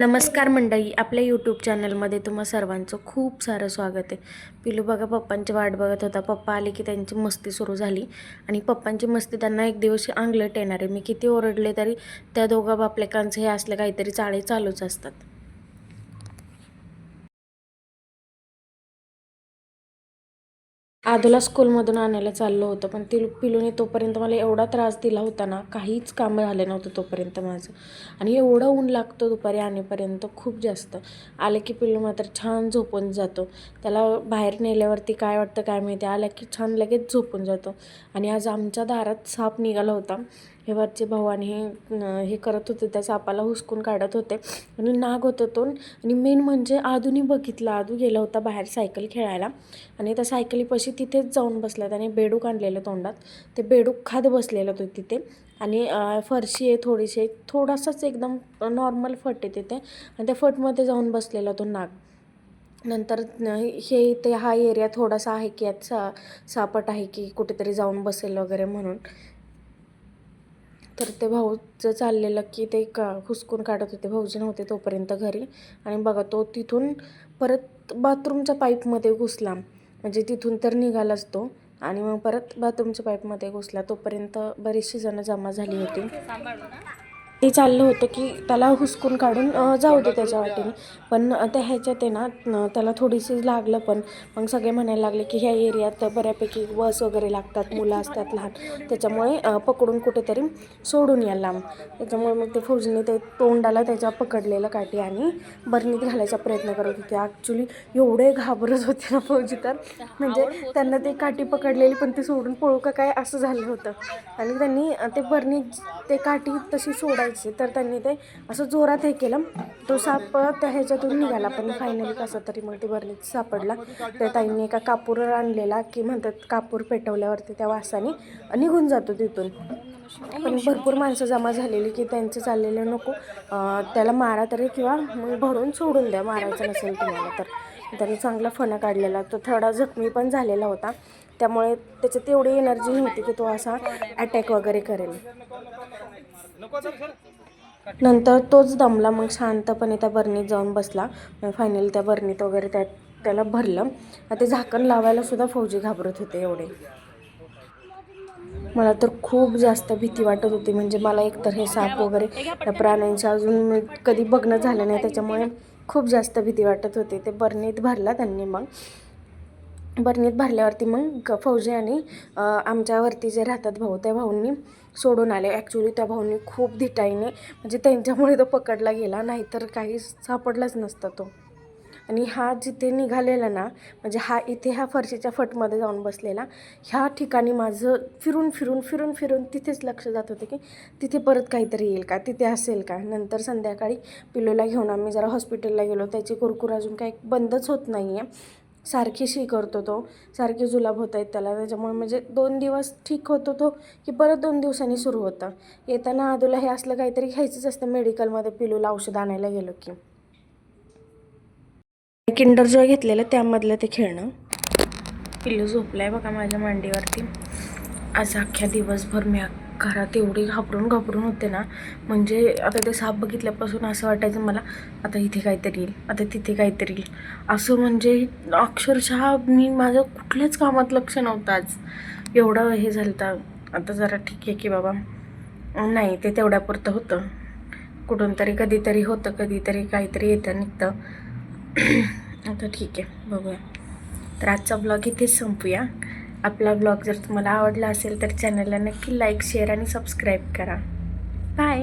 नमस्कार मंडळी, आपल्या यूट्यूब चॅनलमध्ये तुम्हा सर्वांचं खूप सारं स्वागत आहे. पिलू बघा पप्पांची वाट बघत होता. पप्पा आले की त्यांची मस्ती सुरू झाली आणि पप्पांची मस्ती त्यांना एक दिवस अंगलट येणार आहे. मी किती ओरडले तरी त्या दोघा बापलेकांचं हे असलं काहीतरी चाळे चालूच असतात. आदूला स्कूलमधून आणायला चाललो होतं, पण पिलूने तोपर्यंत मला एवढा त्रास दिला होता ना, काहीच कामं झालं नव्हतं तोपर्यंत माझं. आणि एवढं ऊन लागतं दुपारी आणेपर्यंत खूप जास्त. आलं की पिलू मात्र छान झोपून जातो. त्याला बाहेर नेल्यावरती काय वाटतं काय माहिती, आलं की छान लगेच झोपून जातो. आणि आज आमच्या दारात साप निघाला होता. हे वरचे भाऊ आणि हे करत होते, त्या सापाला हुसकून काढत होते आणि नाग होतं तो. आणि मेन म्हणजे आदूने बघितलं, आदू गेला होता बाहेर सायकल खेळायला आणि त्या सायकलीपाशी तिथेच जाऊन बसला. त्याने बेडूक आणलेलं तोंडात, ते बेडूक खात बसलेलं तो तिथे. आणि फरशी आहे थोडीशी, थोडासाच एकदम नॉर्मल फट आहे तिथे, आणि त्या फटमध्ये जाऊन बसलेला तो नाग. नंतर हे इथे हा एरिया थोडासा आहे की यात सापट आहे की कुठेतरी जाऊन बसेल वगैरे म्हणून. तर ते भाऊचं चाललेलं की ते हुसकून काढत होते. भाऊजी नव्हते तोपर्यंत घरी. आणि बघा तो तिथून परत बाथरूमच्या पाईपमध्ये घुसला. म्हणजे तिथून तर निघालाच तो, आणि मग परत बाथरूमच्या पाईपमध्ये घुसला. तोपर्यंत बरीचशी जणं जमा झाली होती. ते चाललं होतं की त्याला हुसकून काढून जाऊ दे त्याच्या वाटेने. पण त्या ह्याच्यात आहे ना, त्याला थोडीशी लागलं. पण मग सगळे म्हणायला लागले की ह्या एरियात बऱ्यापैकी बस वगैरे लागतात, मुलं असतात लहान, त्याच्यामुळे पकडून कुठेतरी सोडून या लांब. त्याच्यामुळे मग ते फौजीने ते तोंडाला त्याच्या पकडलेलं काठी आणि बरणीत घालायचा प्रयत्न करत होते. ॲक्च्युली एवढे घाबरत होते ना फौजी, तर म्हणजे त्यांना ते काठी पकडलेली पण ती सोडून पळू का काय असं झालं होतं. आणि त्यांनी ते बरणीत ते काठी तशी सोडायची, तर त्यांनी ते असं जोरात हे केलं. तो साप त्या ह्याच्यातून निघाला, पण फायनली कसं तरी मग ते बरणीत सापडला. त्या ताईंनी एका कापूर आणलेला की म्हणतात कापूर पेटवल्यावरती त्या वासाने निघून जातो तिथून. पण भरपूर माणसं जमा झालेली की त्यांचं चाललेलं नको, त्याला मारा तरी किंवा मग भरून सोडून द्या, मारायचं नसेल तुम्हाला तर. त्यांनी चांगला फणा काढलेला. तो थोडा जखमी पण झालेला होता, त्यामुळे त्याच्यात एवढी एनर्जी नव्हती की तो असा अटॅक वगैरे करेल. नंतर तोच दमला, मग शांतपणे त्या बरणीत जाऊन बसला. फायनली त्या बरणीत वगैरे त्याला भरलं. ते झाकण लावायला सुद्धा फौजी घाबरत होते एवढे. मला तर खूप जास्त भीती वाटत होती. म्हणजे मला एकतर हे साप वगैरे त्या प्राण्यांच्या अजून कधी बघणं झालं नाही, त्याच्यामुळे खूप जास्त भीती वाटत होती. ते बरणीत भरला त्यांनी. मग बरणीत भरल्यावरती मग फौजी आणि आमच्यावरती जे राहतात भाऊ, त्या भाऊंनी सोडून आले. ॲक्च्युली त्या भाऊंनी खूप धिटाईने, म्हणजे त्यांच्यामुळे तो पकडला गेला, नाहीतर काही सापडलाच नसता तो. आणि हा जिथे निघालेला ना, म्हणजे हा इथे ह्या फरशीच्या फटमध्ये जाऊन बसलेला, ह्या ठिकाणी माझं फिरून फिरून फिरून फिरून तिथेच लक्ष जात होते की तिथे परत काहीतरी येईल का, तिथे असेल का. नंतर संध्याकाळी पिलूला घेऊन आम्ही जरा हॉस्पिटलला गेलो. त्याची कुरकुर अजून काही बंदच होत नाही आहे, सारखी शी करतो तो, सारखे जुलाब होत आहेत त्याला. त्याच्यामुळे म्हणजे 2 दिवस ठीक होतो तो की परत 2 दिवसांनी सुरू होतं. येताना आदूला हे असलं काहीतरी घ्यायचंच असतं मेडिकलमध्ये पिलूला औषध आणायला गेलो की. किंडर जॉय घेतलेलं त्यामधलं ते खेळणं. पिल्लू झोपलं आहे बघा माझ्या मांडीवरती. आज अख्ख्या दिवसभर मी घरात एवढी घाबरून होते ना, म्हणजे आता ते साप बघितल्यापासून असं वाटायचं मला आता इथे काहीतरी येईल, आता तिथे काहीतरी येईल, असं. म्हणजे अक्षरशः मी माझं कुठल्याच कामात लक्ष नव्हतं आज, एवढं हे झालं तर. आता जरा ठीक आहे की बाबा, नाही ते तेवढ्यापुरतं होतं. कुठून तरी कधीतरी होतं, कधीतरी काहीतरी येतं निघतं. आता ठीक आहे, बघूया. तर आजचा ब्लॉग इथेच संपूया. आपला ब्लॉग जर तुम्हाला आवडला असेल तर चॅनलला नक्की लाईक, शेअर आणि सबस्क्राईब करा. बाय.